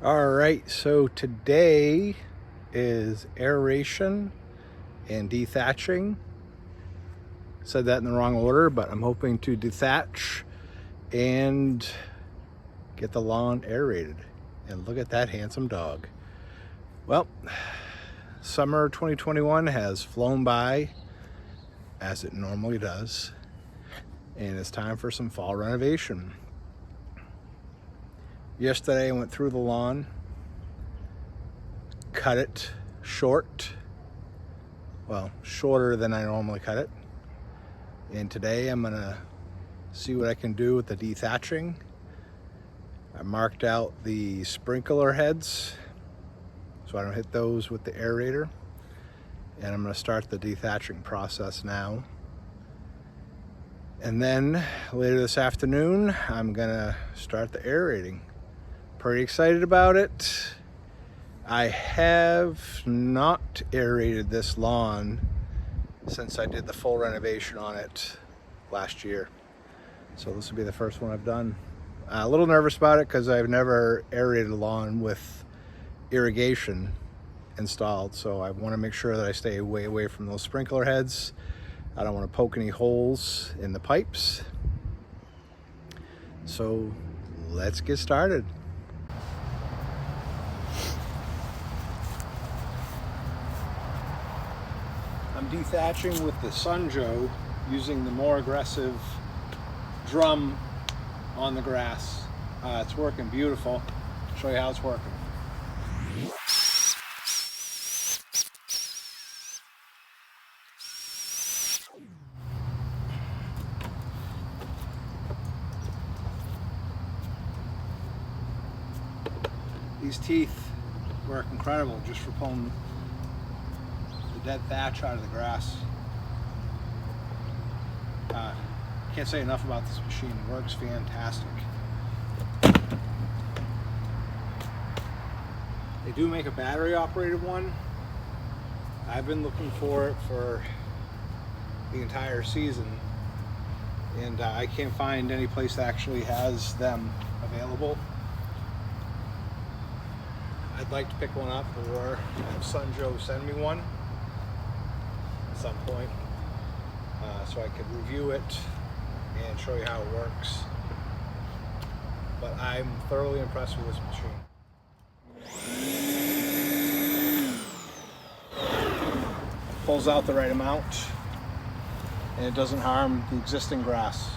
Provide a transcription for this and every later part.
All right, so today is aeration and dethatching. Said that in the wrong order, but I'm hoping to dethatch and get the lawn aerated. And look at that handsome dog. Well, summer 2021 has flown by as it normally does, and it's time for some fall renovation. Yesterday I went through the lawn, cut it short, well, shorter than I normally cut it. And today I'm gonna see what I can do with the dethatching. I marked out the sprinkler heads so I don't hit those with the aerator. And I'm gonna start the dethatching process now. And then later this afternoon, I'm gonna start the aerating. Pretty excited about it. I have not aerated this lawn since I did the full renovation on it last year. So this will be the first one I've done. A little nervous about it because I've never aerated a lawn with irrigation installed. So I want to make sure that I stay way away from those sprinkler heads. I don't want to poke any holes in the pipes. So let's get started. I'm dethatching with the Sunjo using the more aggressive drum on the grass. It's working beautiful. I'll show you how it's working. These teeth work incredible just for pulling the dead thatch out of the grass. Can't say enough about this machine. It works fantastic. They do make a battery operated one. I've been looking for it for the entire season, and I can't find any place that actually has them available. I'd like to pick one up or have Sunjo send me one at some point so I could review it and show you how it works. But I'm thoroughly impressed with this machine. It pulls out the right amount and it doesn't harm the existing grass.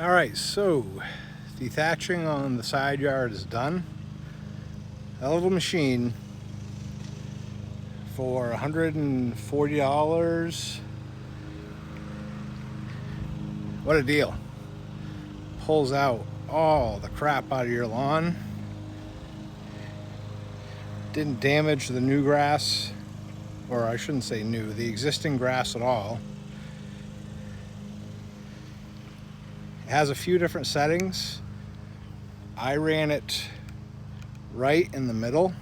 All right, so dethatching on the side yard is done. That little machine for $140. What a deal. Pulls out all the crap out of your lawn. Didn't damage the new grass, or I shouldn't say new, the existing grass at all. It has a few different settings. I ran it right in the middle.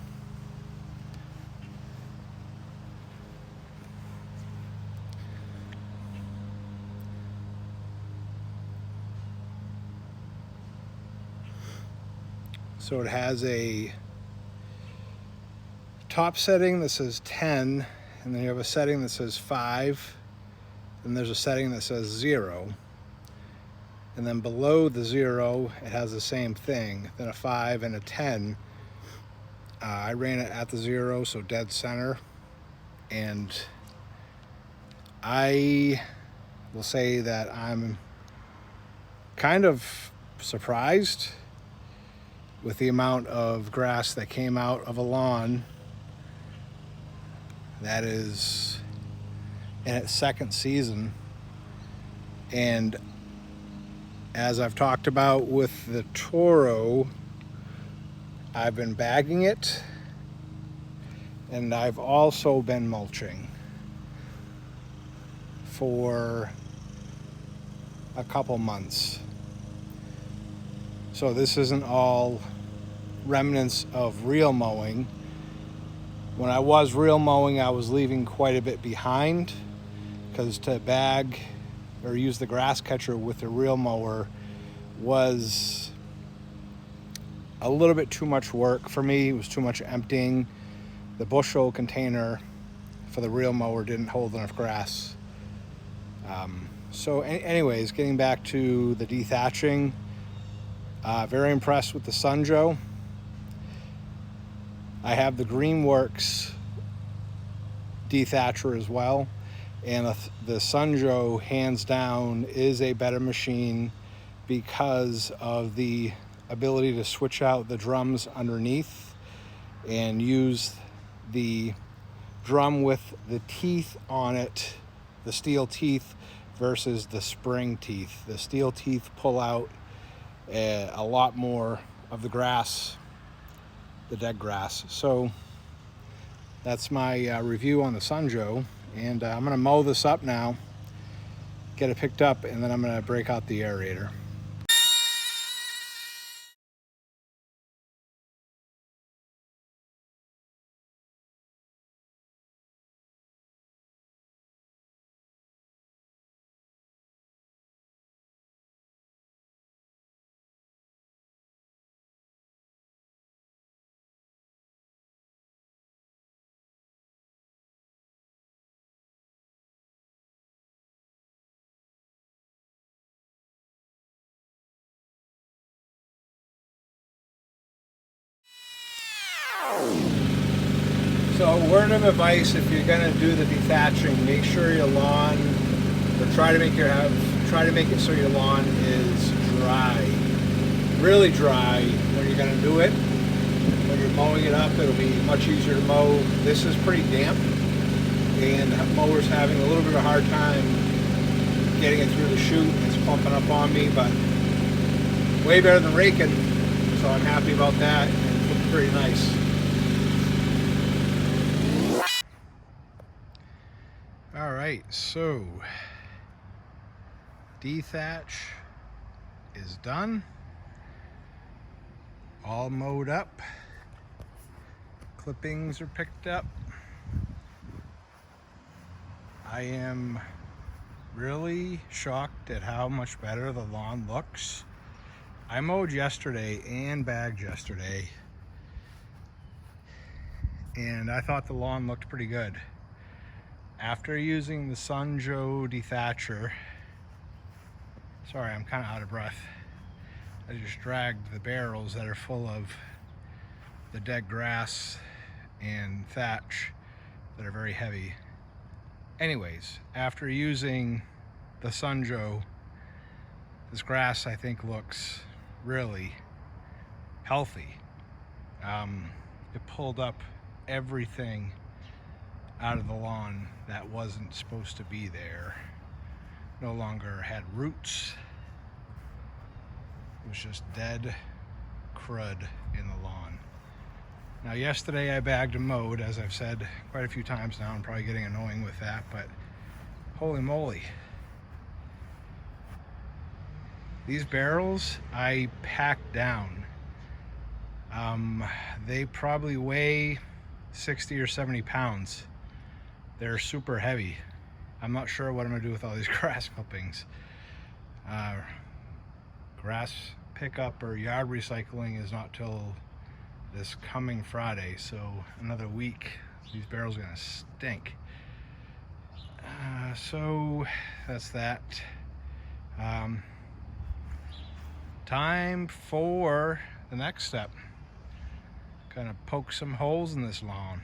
So it has a top setting that says 10, and then you have a setting that says 5, and there's a setting that says 0. And then below the 0, it has the same thing, then a 5 and a 10. I ran it at the 0, so dead center. And I will say that I'm kind of surprised with the amount of grass that came out of a lawn that is in its second season. And as I've talked about with the Toro, I've been bagging it And I've also been mulching for a couple months. So this isn't all remnants of real mowing. When I was real mowing, I was leaving quite a bit behind, because to bag or use the grass catcher with the real mower was a little bit too much work for me. It was too much emptying. The bushel container for the real mower didn't hold enough grass. So anyways, getting back to the dethatching, very impressed with the Sunjo. I have the Greenworks dethatcher as well, and the Sunjo hands down is a better machine because of the ability to switch out the drums underneath and use the drum with the teeth on it, the steel teeth versus the spring teeth. The steel teeth pull out a lot more of the grass, the dead grass. So that's my review on the Sunjo, and I'm gonna mow this up now, get it picked up, and then I'm gonna break out the aerator. So word of advice, if you're gonna do the dethatching, make sure your lawn, or try to make it so your lawn is dry. Really dry when you're gonna do it. When you're mowing it up, it'll be much easier to mow. This is pretty damp, and the mower's having a little bit of a hard time getting it through the chute. It's pumping up on me, but way better than raking, so I'm happy about that. It looks pretty nice. All right, so dethatch is done, all mowed up, clippings are picked up. I am really shocked at how much better the lawn looks. I mowed yesterday and bagged yesterday, and I thought the lawn looked pretty good. After using the Sunjo dethatcher, sorry, I'm kind of out of breath. I just dragged the barrels that are full of the dead grass and thatch that are very heavy. Anyways, after using the Sunjo, this grass I think looks really healthy. It pulled up everything out of the lawn that wasn't supposed to be there. No longer had roots. It was just dead crud in the lawn. Now yesterday I bagged and mowed, as I've said quite a few times now. I'm probably getting annoying with that, but holy moly. These barrels I packed down. They probably weigh 60 or 70 pounds. They're super heavy. I'm not sure what I'm gonna do with all these grass clippings. Grass pickup or yard recycling is not till this coming Friday, so another week. These barrels are gonna stink. So that's that. Time for the next step. Gonna poke some holes in this lawn.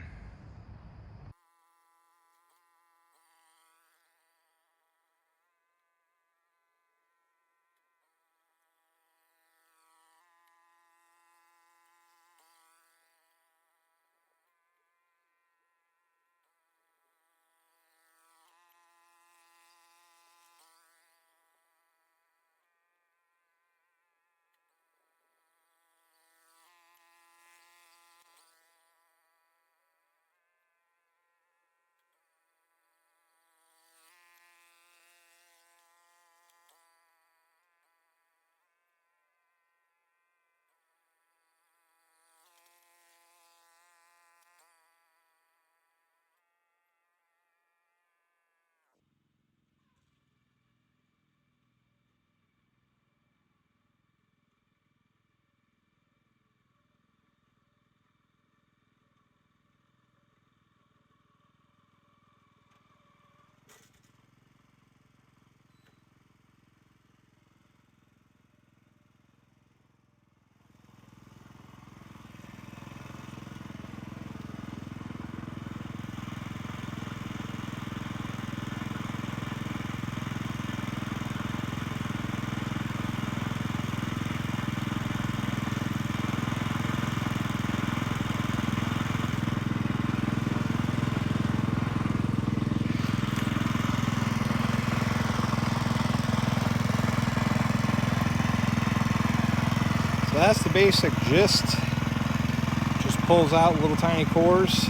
that's the basic gist. Just pulls out little tiny cores.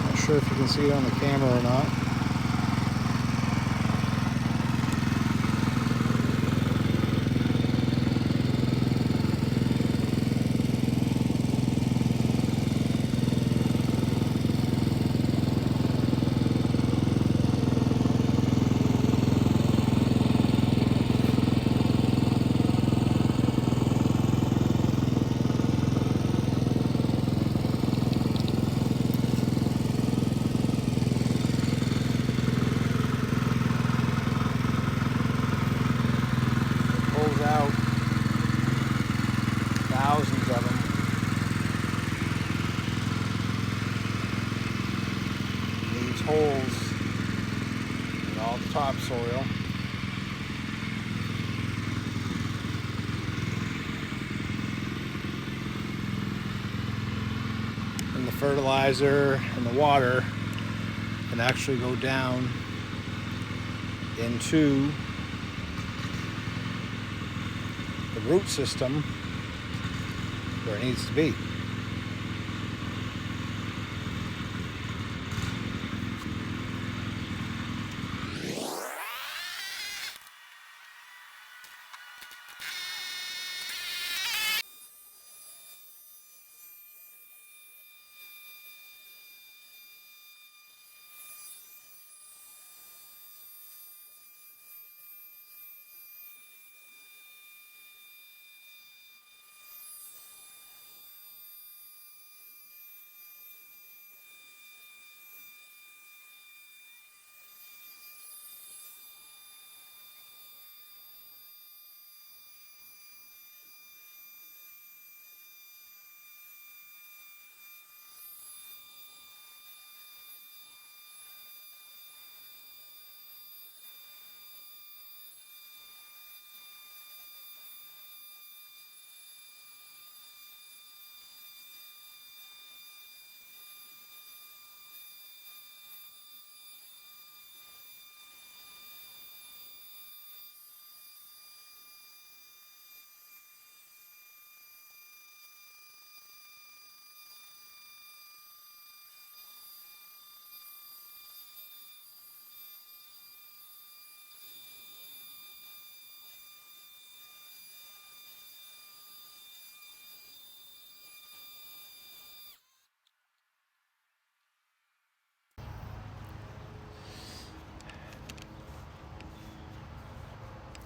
Not sure if you can see it on the camera or not. Out thousands of them. Leaves holes in all the topsoil. And the fertilizer and the water can actually go down into the root system where it needs to be.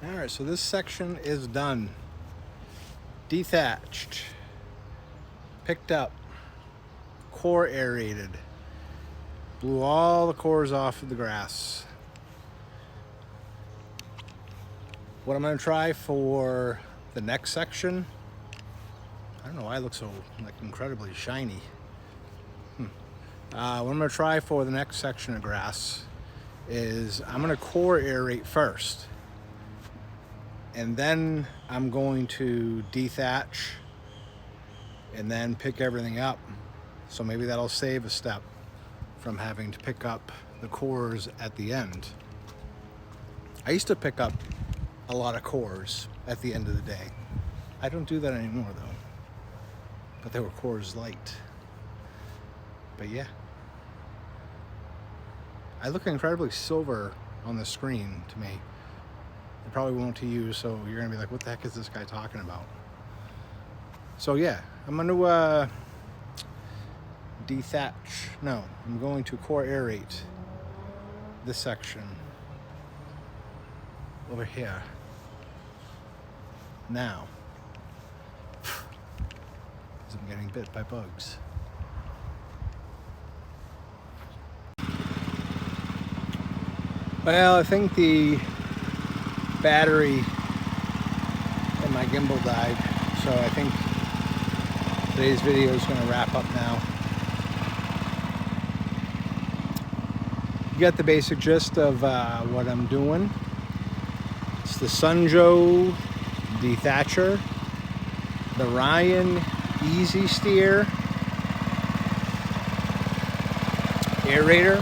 All right, so this section is done. Dethatched, picked up, core aerated, blew all the cores off of the grass. What I'm gonna try for the next section, I don't know why it looks so like incredibly shiny. What I'm gonna try for the next section of grass is I'm gonna core aerate first. And then I'm going to dethatch and then pick everything up. So maybe that'll save a step from having to pick up the cores at the end. I used to pick up a lot of cores at the end of the day. I don't do that anymore though. But they were cores light. But yeah. I look incredibly silver on the screen to me. It probably won't to you, so you're gonna be like, what the heck is this guy talking about? So yeah, I'm gonna dethatch. No, I'm going to core aerate this section over here. Now, because I'm getting bit by bugs. Well, I think the battery in my gimbal died, so I think today's video is going to wrap up now. You got the basic gist of what I'm doing. It's the Sunjo Dethatcher, the Ryan Easy Steer aerator,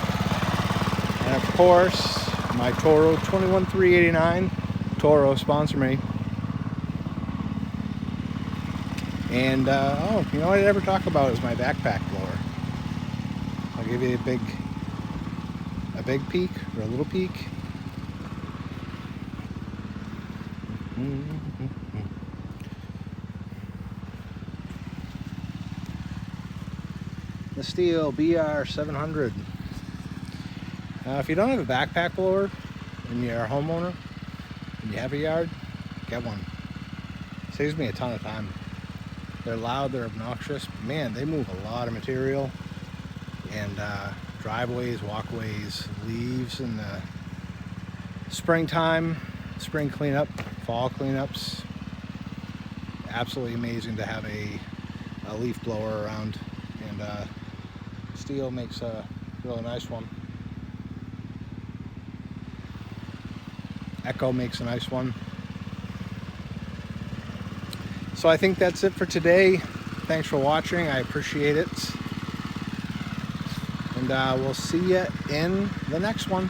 And of course, my Toro 21389. Toro, sponsor me. And oh, you know what I never talk about is my backpack blower. I'll give you a big peek, or a little peek. The Stihl BR700. If you don't have a backpack blower and you're a homeowner and you have a yard, get one. Saves me a ton of time. They're loud, they're obnoxious. Man, they move a lot of material, and driveways, walkways, leaves in the springtime, spring cleanup, fall cleanups. Absolutely amazing to have a leaf blower around, and Stihl makes a really nice one. Echo makes a nice one. So I think that's it for today. Thanks for watching. I appreciate it. And we'll see you in the next one.